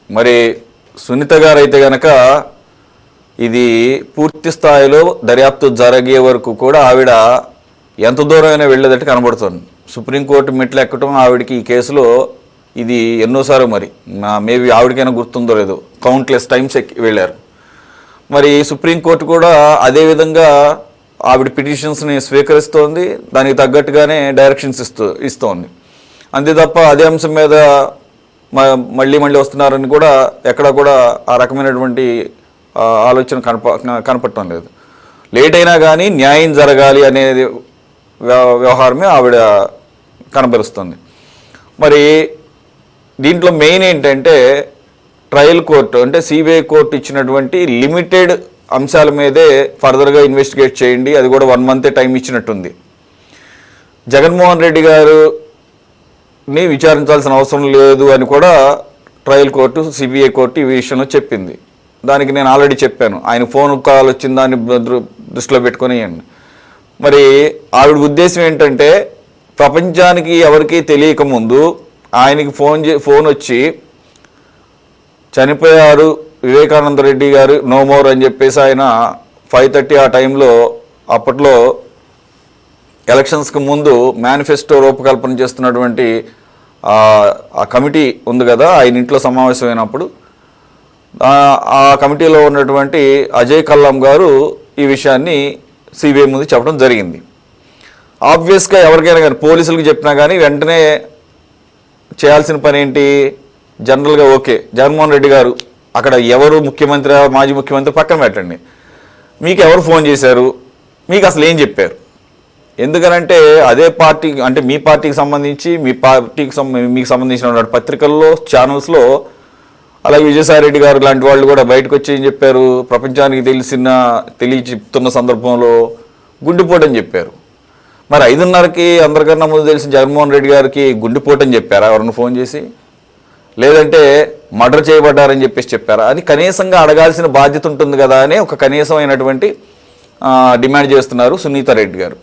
మరి సునీత గారు అయితే గనక ఇది పూర్తి స్థాయిలో దర్యాప్తు జరిగే వరకు కూడా ఆవిడ ఎంత దూరమైనా వెళ్ళేదట్టు కనబడుతుంది. సుప్రీంకోర్టు మెట్లు ఎక్కడం ఆవిడకి ఈ కేసులో ఇది ఎన్నోసార్లు మరి మేబీ ఆవిడకైనా గుర్తుందో లేదో కౌంట్లెస్ టైమ్స్ వెళ్ళారు. మరి సుప్రీంకోర్టు కూడా అదేవిధంగా ఆవిడ పిటిషన్స్ని స్వీకరిస్తోంది, దానికి తగ్గట్టుగానే డైరెక్షన్స్ ఇస్తోంది. అంతే తప్ప అదే అంశం మీద మళ్ళీ వస్తున్నారని కూడా ఎక్కడ కూడా ఆ రకమైనటువంటి ఆలోచన కనపడటం లేదు. లేట్ అయినా కానీ న్యాయం జరగాలి అనేది వ్యవహారమే ఆవిడ కనబరుస్తుంది. మరి దీంట్లో మెయిన్ ఏంటంటే ట్రయల్ కోర్టు అంటే సిబిఐ కోర్టు ఇచ్చినటువంటి లిమిటెడ్ అంశాల మీదే ఫర్దర్గా ఇన్వెస్టిగేట్ చేయండి, అది కూడా 1 month టైం ఇచ్చినట్టుంది. జగన్మోహన్ రెడ్డి గారుని విచారించాల్సిన అవసరం లేదు అని కూడా ట్రయల్ కోర్టు సిబిఐ కోర్టు ఈ విషయంలో చెప్పింది. దానికి నేను ఆల్రెడీ చెప్పాను, ఆయన ఫోన్ కాల్ వచ్చింది దాన్ని దృష్టిలో పెట్టుకొని. మరి ఆవిడ ఉద్దేశం ఏంటంటే ప్రపంచానికి ఎవరికీ తెలియకముందు ఆయనకి ఫోన్ వచ్చి చనిపోయారు వివేకానంద రెడ్డి గారు నో మోర్ అని చెప్పేసి ఆయన 5:30 ఆ టైంలో అప్పట్లో ఎలక్షన్స్కి ముందు మేనిఫెస్టో రూపకల్పన చేస్తున్నటువంటి ఆ కమిటీ ఉంది కదా, ఆయన ఇంట్లో సమావేశమైనప్పుడు ఆ కమిటీలో ఉన్నటువంటి అజయ్ కల్లం గారు ఈ విషయాన్ని సిబిఐ ముందు చెప్పడం జరిగింది. ఆబ్వియస్గా ఎవరికైనా కానీ పోలీసులకు చెప్పినా కానీ వెంటనే చేయాల్సిన పని ఏంటి, జనరల్గా ఓకే జగన్మోహన్ రెడ్డి గారు అక్కడ ఎవరు ముఖ్యమంత్రి మాజీ ముఖ్యమంత్రి పక్కన పెట్టండి, మీకు ఎవరు ఫోన్ చేశారు, మీకు అసలు ఏం చెప్పారు. ఎందుకనంటే అదే పార్టీ అంటే మీ పార్టీకి సంబంధించి మీకు సంబంధించిన పత్రికల్లో ఛానల్స్లో అలాగే విజయసాయిరెడ్డి గారు లాంటి వాళ్ళు కూడా బయటకు వచ్చి ఏం చెప్పారు, ప్రపంచానికి చెప్తున్న సందర్భంలో గుండెపోటు అని చెప్పారు. మరి 5:30కి అందరికన్నా ముందు తెలిసిన జగన్మోహన్ రెడ్డి గారికి గుండెపోటు అని చెప్పారా ఎవరన్నా ఫోన్ చేసి, లేదంటే మర్డర్ చేయబడ్డారని చెప్పేసి చెప్పారా అని కనీసంగా అడగాల్సిన బాధ్యత ఉంటుంది కదా అని ఒక కనీసమైనటువంటి డిమాండ్ చేస్తున్నారు సునీత రెడ్డి గారు.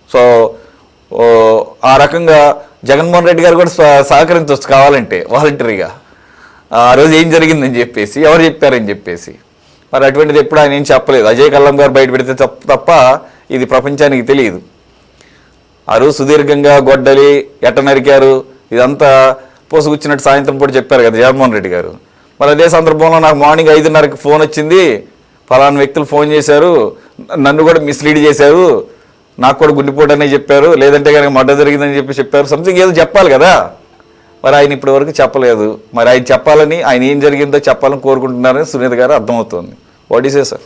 సో ఆ రకంగా జగన్మోహన్ రెడ్డి గారు కూడా సహకరించవచ్చు కావాలంటే వాలంటరీగా, ఆ రోజు ఏం జరిగిందని చెప్పేసి ఎవరు చెప్పారని చెప్పేసి. మరి అటువంటిది ఎప్పుడు ఆయన ఏం చెప్పలేదు. అజయ్ కల్లం గారు బయట పెడితే తప్ప ఇది ప్రపంచానికి తెలియదు. ఆ రోజు సుదీర్ఘంగా గొడ్డలి ఎట్ట నరికారు ఇదంతా పోసుకొచ్చినట్టు సాయంత్రం పూట చెప్పారు కదా జగన్మోహన్ రెడ్డి గారు. మరి అదే సందర్భంలో నాకు మార్నింగ్ 5:30కి ఫోన్ వచ్చింది, ఫలానా వ్యక్తులు ఫోన్ చేశారు, నన్ను కూడా మిస్లీడ్ చేశారు, నాకు కూడా గుండెపోటు అనే చెప్పారు, లేదంటే కనుక మర్డర్ జరిగిందని చెప్పారు, సంథింగ్ ఏదో చెప్పాలి కదా. మరి ఆయన ఇప్పటి వరకు చెప్పలేదు. మరి ఆయన చెప్పాలని, ఆయన ఏం జరిగిందో చెప్పాలని కోరుకుంటున్నారని సునీత గారు అర్థమవుతుంది. What is a sir?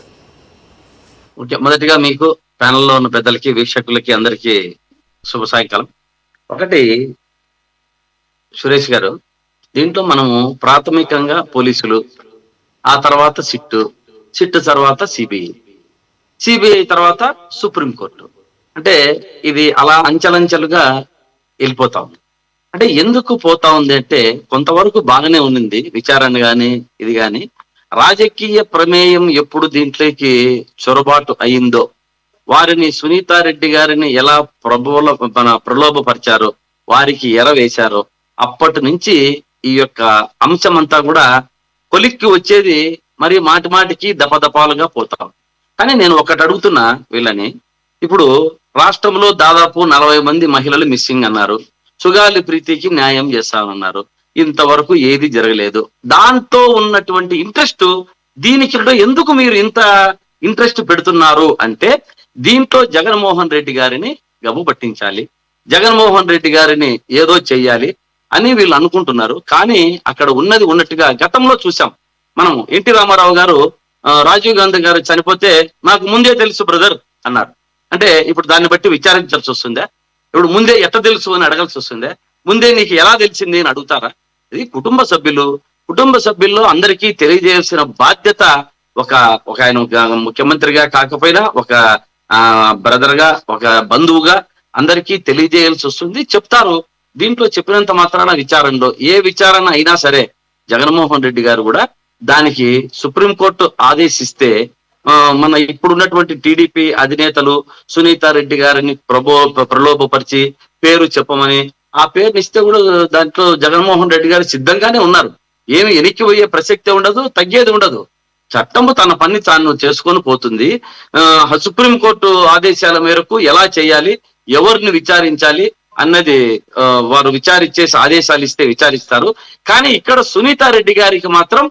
Okay, మొదటిగా మీకు ప్యానల్లో ఉన్న పెద్దలకి వీక్షకులకి అందరికీ శుభ సాయంకాలం. ఒకటి సురేష్ గారు, దీంట్లో మనము ప్రాథమికంగా పోలీసులు, ఆ తర్వాత సిట్ తర్వాత సిబిఐ తర్వాత సుప్రీంకోర్టు, అంటే ఇది అలా అంచెలంచెలుగా వెళ్ళిపోతా ఉంది. అంటే ఎందుకు పోతా ఉంది అంటే కొంతవరకు బాగానే ఉండింది విచారణ గాని ఇది గాని, రాజకీయ ప్రమేయం ఎప్పుడు దీంట్లోకి చొరబాటు అయిందో, వారిని సునీతారెడ్డి గారిని ఎలా ప్రలోభపరిచారో, వారికి ఎరవేశారో, అప్పటి నుంచి ఈ యొక్క అంశమంతా కూడా కొలిక్కి వచ్చేది మరి మాటికి దపదపాలుగా పోతాం. కానీ నేను ఒకటి అడుగుతున్నా వీళ్ళని, ఇప్పుడు రాష్ట్రంలో దాదాపు 40 మంది మహిళలు మిస్సింగ్ అన్నారు, సుగాలి ప్రీతికి న్యాయం చేస్తామన్నారు, ఇంతవరకు ఏది జరగలేదు. దాంతో ఉన్నటువంటి ఇంట్రెస్ట్ దీనికి ఎందుకు మీరు ఇంత ఇంట్రెస్ట్ పెడుతున్నారు అంటే, దీంట్లో జగన్మోహన్ రెడ్డి గారిని గబ్బు పట్టించాలి, జగన్మోహన్ రెడ్డి గారిని ఏదో చెయ్యాలి అని వీళ్ళు అనుకుంటున్నారు. కానీ అక్కడ ఉన్నది ఉన్నట్టుగా గతంలో చూసాం మనం. ఎన్టీ రామారావు గారు రాజీవ్ గాంధీ గారు చనిపోతే నాకు ముందే తెలుసు బ్రదర్ అన్నారు. అంటే ఇప్పుడు దాన్ని బట్టి విచారించాల్సి వస్తుందా? ఇప్పుడు ముందే ఎట్ట తెలుసు అని అడగాల్సి వస్తుందా? ముందే నీకు ఎలా తెలిసింది అని అడుగుతారా? ఇది కుటుంబ సభ్యుల్లో అందరికీ తెలియజేయాల్సిన బాధ్యత ఒక ఆయన ముఖ్యమంత్రిగా కాకపోయినా ఒక బ్రదర్ గా, ఒక బంధువుగా అందరికీ తెలియజేయాల్సి వస్తుంది. చెప్తారు. దీంట్లో చెప్పినంత మాత్రాన విచారణలో ఏ విచారణ అయినా సరే జగన్మోహన్ రెడ్డి గారు కూడా దానికి సుప్రీంకోర్టు ఆదేశిస్తే మన ఇప్పుడున్నటువంటి టీడీపీ అధినేతలు సునీతారెడ్డి గారిని ప్రలోభపరిచి పేరు చెప్పమని ఆ పేరుని ఇస్తే కూడా దాంట్లో జగన్మోహన్ రెడ్డి గారు సిద్ధంగానే ఉన్నారు. ఏమి వెనక్కి పోయే ప్రసక్తే ఉండదు, తగ్గేది ఉండదు. చట్టము తన పని తాను చేసుకొని పోతుంది. సుప్రీంకోర్టు ఆదేశాల మేరకు ఎలా చేయాలి, ఎవరిని విచారించాలి అన్నది వారు విచారించేసి ఆదేశాలు ఇస్తే విచారిస్తారు. కానీ ఇక్కడ సునీతారెడ్డి గారికి మాత్రం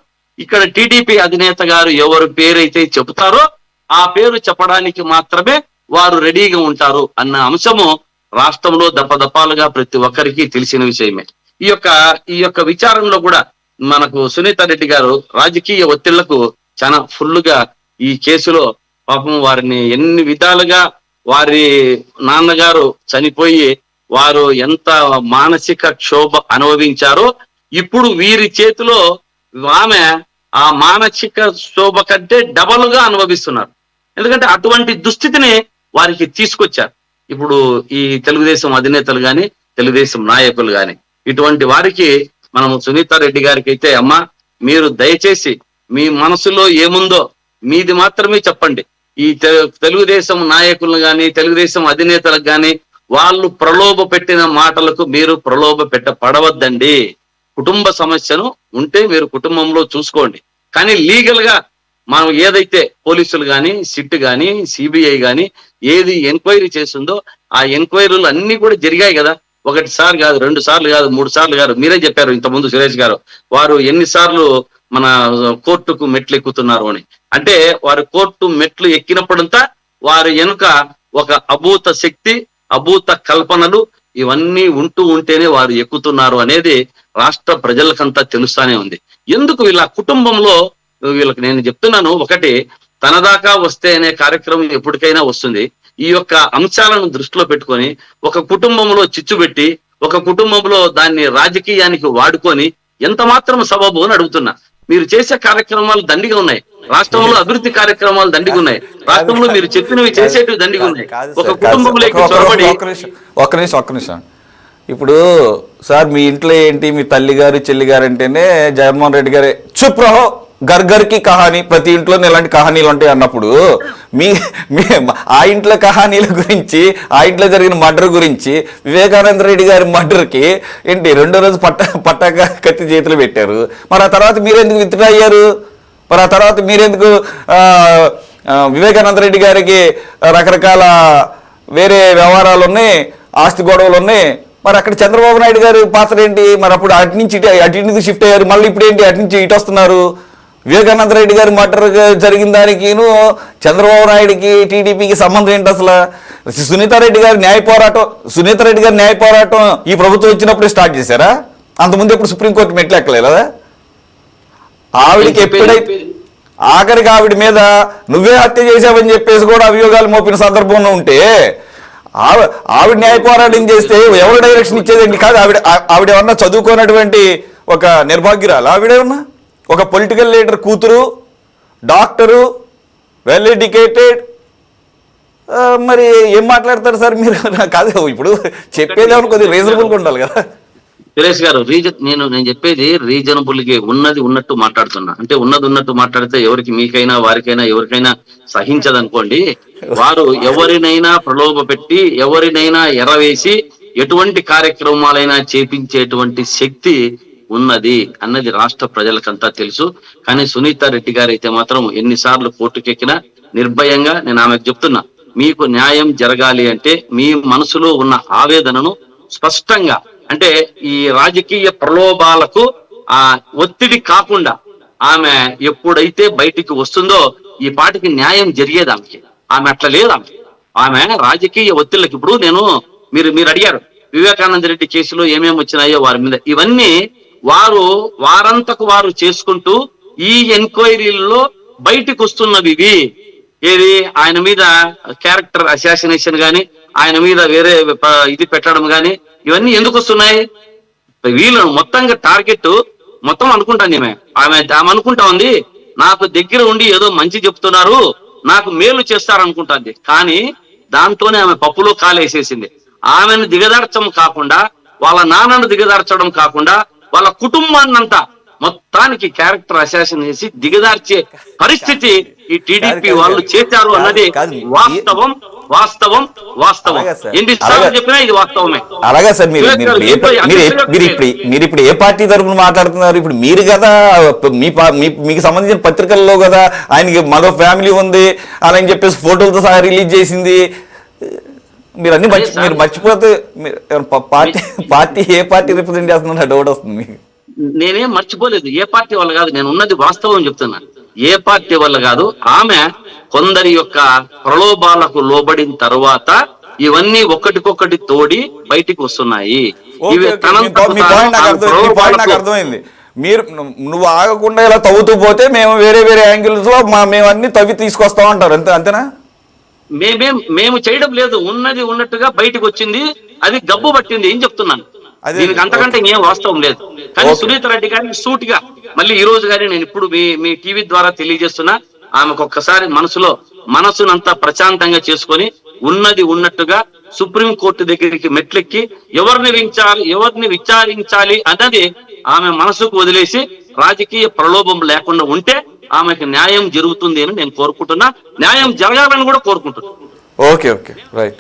ఇక్కడ టీడీపీ అధినేత గారు ఎవరు పేరైతే చెబుతారో ఆ పేరు చెప్పడానికి మాత్రమే వారు రెడీగా ఉంటారు అన్న అంశము రాష్ట్రంలో దప్పదప్పాలుగా ప్రతి ఒక్కరికి తెలిసిన విషయమే. ఈ యొక్క విచారణలో కూడా మనకు సునీతారెడ్డి గారు రాజకీయ ఒత్తిళ్లకు చాలా ఫుల్గా ఈ కేసులో పాపం వారిని ఎన్ని విధాలుగా వారి నాన్నగారు చనిపోయి వారు ఎంత మానసిక క్షోభ అనుభవించారో ఇప్పుడు వీరి చేతిలో ఆమె ఆ మానసిక క్షోభ కంటే డబల్ గా అనుభవిస్తున్నారు. ఎందుకంటే అటువంటి దుస్థితిని వారికి తీసుకొచ్చారు. ఇప్పుడు ఈ తెలుగుదేశం అధినేతలు గాని, తెలుగుదేశం నాయకులు గాని, ఇటువంటి వారికి మనము సునీతారెడ్డి గారికి అయితే, అమ్మా మీరు దయచేసి మీ మనసులో ఏముందో మీది మాత్రమే చెప్పండి. ఈ తెలుగుదేశం నాయకులను గాని, తెలుగుదేశం అధినేతలకు గాని వాళ్ళు ప్రలోభ పెట్టిన మాటలకు మీరు ప్రలోభ పడవద్దండి. కుటుంబ సమస్యను ఉంటే మీరు కుటుంబంలో చూసుకోండి. కానీ లీగల్ గా మనం ఏదైతే పోలీసులు కానీ, సిట్ కానీ, సిబిఐ కానీ ఏది ఎంక్వైరీ చేస్తుందో ఆ ఎంక్వైరీలు అన్ని కూడా జరిగాయి కదా. 1 సార్లు కాదు, 2 సార్లు కాదు, 3 సార్లు కాదు. మీరే చెప్పారు ఇంతకుముందు సురేష్ గారు, వారు ఎన్నిసార్లు మన కోర్టుకు మెట్లు ఎక్కుతున్నారు అని. అంటే వారు కోర్టు మెట్లు ఎక్కినప్పుడంతా వారి వెనుక ఒక అభూత శక్తి, అభూత కల్పనలు ఇవన్నీ ఉంటేనే వారు ఎక్కుతున్నారు అనేది రాష్ట్ర ప్రజలకంతా తెలుస్తానే ఉంది. ఎందుకు వీళ్ళ కుటుంబంలో వీళ్ళకి నేను చెప్తున్నాను, ఒకటి తన దాకా వస్తే అనే కార్యక్రమం ఎప్పటికైనా వస్తుంది. ఈ యొక్క అంశాలను దృష్టిలో పెట్టుకొని ఒక కుటుంబంలో చిచ్చు పెట్టి, ఒక కుటుంబంలో దాన్ని రాజకీయానికి వాడుకొని ఎంత మాత్రం సబబు అని అడుగుతున్నా. మీరు చేసే కార్యక్రమాలు దండిగా ఉన్నాయి, రాష్ట్రంలో అభివృద్ధి కార్యక్రమాలు దండిగా ఉన్నాయి, రాష్ట్రంలో మీరు చెప్పినవి చేసేటివి దండిగా ఉన్నాయి. ఒక కుటుంబంలోకి చొరబడి ఒక్క నిమిషం. ఇప్పుడు సార్ మీ ఇంట్లో ఏంటి, మీ తల్లి గారు చెల్లి గారు అంటేనే జగన్మోహన్ రెడ్డి గారే చుప్ రహో గర్గర్కి కహానీ, ప్రతి ఇంట్లోనే ఇలాంటి కహానీలు ఉంటాయి అన్నప్పుడు మీ ఆ ఇంట్లో కహానీల గురించి, ఆ ఇంట్లో జరిగిన మర్డర్ గురించి, వివేకానంద రెడ్డి గారి మర్డర్కి ఏంటి 2వ రోజు పట్టాక కత్తి చేతులు పెట్టారు. మరి ఆ తర్వాత మీరెందుకు విత్డ్రా అయ్యారు? మరి ఆ తర్వాత మీరెందుకు వివేకానంద రెడ్డి గారికి రకరకాల వేరే వ్యవహారాలు ఉన్నాయి, ఆస్తి గొడవలు ఉన్నాయి. మరి అక్కడ చంద్రబాబు నాయుడు గారి పాత్ర ఏంటి? మరి అప్పుడు అటు నుంచి ఇటు షిఫ్ట్ అయ్యారు, మళ్ళీ ఇప్పుడు ఏంటి అటు నుంచి ఇటు వస్తున్నారు? వివేకానంద రెడ్డి గారి మర్డర్ జరిగిన దానికిను చంద్రబాబు నాయుడికి టీడీపీకి సంబంధం ఏంటి అసలు? సునీతారెడ్డి గారి న్యాయ పోరాటం ఈ ప్రభుత్వం వచ్చినప్పుడే స్టార్ట్ చేశారా? అంతకుముందు ఎప్పుడు సుప్రీంకోర్టు మెట్లు ఎక్కలేదా? ఆవిడికి ఎప్పుడైతే ఆఖరికి ఆవిడ మీద నువ్వే హత్య చేశావని చెప్పేసి కూడా అభియోగాలు మోపిన సందర్భంలో ఉంటే ఆవిడ న్యాయ పోరాటం చేస్తే ఎవరు డైరెక్షన్ ఇచ్చేదండి? కాదు, ఆవిడ ఏమన్నా చదువుకున్నటువంటి ఒక నిర్భాగ్యురాలు? ఆవిడేమన్నా ఒక పొలిటికల్ లీడర్ కూతురు, డాక్టరు, వెల్ ఎడ్యుకేటెడ్. మరి ఏం మాట్లాడతారు సార్ మీరు? కాదు, ఇప్పుడు చెప్పేదేమో కొద్దిగా రీజనబుల్గా ఉండాలి కదా సురేష్ గారు. నేను చెప్పేది రీజనబుల్ గా ఉన్నది ఉన్నట్టు మాట్లాడుతున్నా. అంటే ఉన్నట్టు మాట్లాడితే ఎవరికి, మీకైనా వారికైనా ఎవరికైనా సహించదనుకోండి. వారు ఎవరినైనా ప్రలోభ పెట్టి, ఎవరినైనా ఎరవేసి ఎటువంటి కార్యక్రమాలైనా చేపించేటువంటి శక్తి ఉన్నది అన్నది రాష్ట్ర ప్రజలకంతా తెలుసు. కానీ సునీతారెడ్డి గారు అయితే మాత్రం ఎన్నిసార్లు కోర్టుకెక్కినా నిర్భయంగా, నేను ఆమెకు చెప్తున్నా, మీకు న్యాయం జరగాలి అంటే మీ మనసులో ఉన్న ఆవేదనను స్పష్టంగా, అంటే ఈ రాజకీయ ప్రలోభాలకు ఒత్తిడి కాకుండా ఆమె ఎప్పుడైతే బయటికి వస్తుందో ఈ పాటికి న్యాయం జరిగేది ఆమె అట్లా లేదు. ఆమె రాజకీయ ఒత్తిళ్ళకి, ఇప్పుడు మీరు అడిగారు వివేకానంద రెడ్డి కేసులో ఏమేమి వచ్చినాయో వారి మీద, ఇవన్నీ వారంతకు వారు చేసుకుంటూ ఈ ఎంక్వైరీల్లో బయటికి వస్తున్నవి ఇవి. ఏది, ఆయన మీద క్యారెక్టర్ అసాసినేషన్ గాని, ఆయన మీద వేరే ఇది పెట్టడం గాని, ఇవన్నీ ఎందుకు వస్తున్నాయి? వీళ్ళను మొత్తంగా టార్గెట్ మొత్తం అనుకుంటాను. ఆమె అనుకుంటా ఉంది, నాకు దగ్గర ఉండి ఏదో మంచి చెప్తున్నారు, నాకు మేలు చేస్తారనుకుంటుంది. కానీ దాంతోనే ఆమె పప్పులో కాలేసేసింది. ఆమెను దిగదార్చడం కాకుండా, వాళ్ళ నాన్నను దిగదార్చడం కాకుండా, వాళ్ళ కుటుంబాన్నంతా మొత్తానికి క్యారెక్టర్ అసాసిన్ చేసి దిగదార్చే పరిస్థితి ఈ టీడీపీ వాళ్ళు చేశారు అన్నది వాస్తవం. వాస్తవం వాస్తవం. అలాగే సార్. ఎన్నిసార్లు అలాగే. చెప్పినా ఇది వాస్తవమే. అలాగే సార్, మీరు వివేక్ గారు, మీరు ఏ దీంట్లో మీరు ఏ- అతిశయోక్తి మీరు లేదు. ఇప్పుడు మీరు ఇప్పుడు ఏ పార్టీ తరపున మాట్లాడుతున్నారు? ఇప్పుడు మీరు కదా మీకు సంబంధించిన పత్రికల్లో కదా ఆయనకి మరో ఫ్యామిలీ ఉంది అలా అని చెప్పేసి ఫోటోలతో సహా రిలీజ్ చేసింది. మీరు అన్ని అదే సార్. మీరు మర్చిపోతే మీరు పార్టీ ఏ పార్టీ రిప్రజెంట్ చేస్తున్నారు డౌట్ వస్తుంది మీకు. నేనేం మర్చిపోలేదు. ఏ పార్టీ వల్ల కాదు, నేను ఉన్నది వాస్తవం చెప్తున్నా. ఏ పార్టీ వల్ల కాదు, ఆమె కొందరి యొక్క ప్రలోభాలకు లోబడిన తరువాత ఇవన్నీ ఒక్కటికొక్కటి తోడి బయటికి వస్తున్నాయి. ఓకే, ఇవి ఓకే. తనంతకు మీ తాను పాయింట్ నాకు ఆమె అర్థమైంది. మీ పాయింట్ నాకు ప్రలోభాలకు అర్థమైంది. నువ్వు ఆగకుండా ఇలా తవ్వుతూ పోతే మేము వేరే వేరే యాంగిల్స్ లో మేము అన్ని తవ్వి తీసుకొస్తాం అంటారు. అంతేనా? మేము చేయడం లేదు, ఉన్నది ఉన్నట్టుగా బయటకు వచ్చింది, అది గబ్బు పట్టింది. ఏం చెప్తున్నాను, అదే. దీనికి అంతకంటే ఏం వాస్తవం లేదు. కానీ ఓకే. సునీత రెడ్డి గారిని సూటిగా మళ్ళీ ఈ రోజు గానీ నేను ఇప్పుడు మీ టీవీ ద్వారా తెలియజేస్తున్నా, ఆమెకు ఒక్కసారి మనసునంతా ప్రశాంతంగా చేసుకొని ఉన్నది ఉన్నట్టుగా సుప్రీం కోర్టు దగ్గరికి మెట్లెక్కి ఎవరిని విచారించాలి అన్నది ఆమె మనసుకు వదిలేసి రాజకీయ ప్రలోభం లేకుండా ఉంటే ఆమెకు న్యాయం జరుగుతుంది అని నేను కోరుకుంటున్నా. న్యాయం జరగాలని కూడా కోరుకుంటున్నా. Okay, okay, right.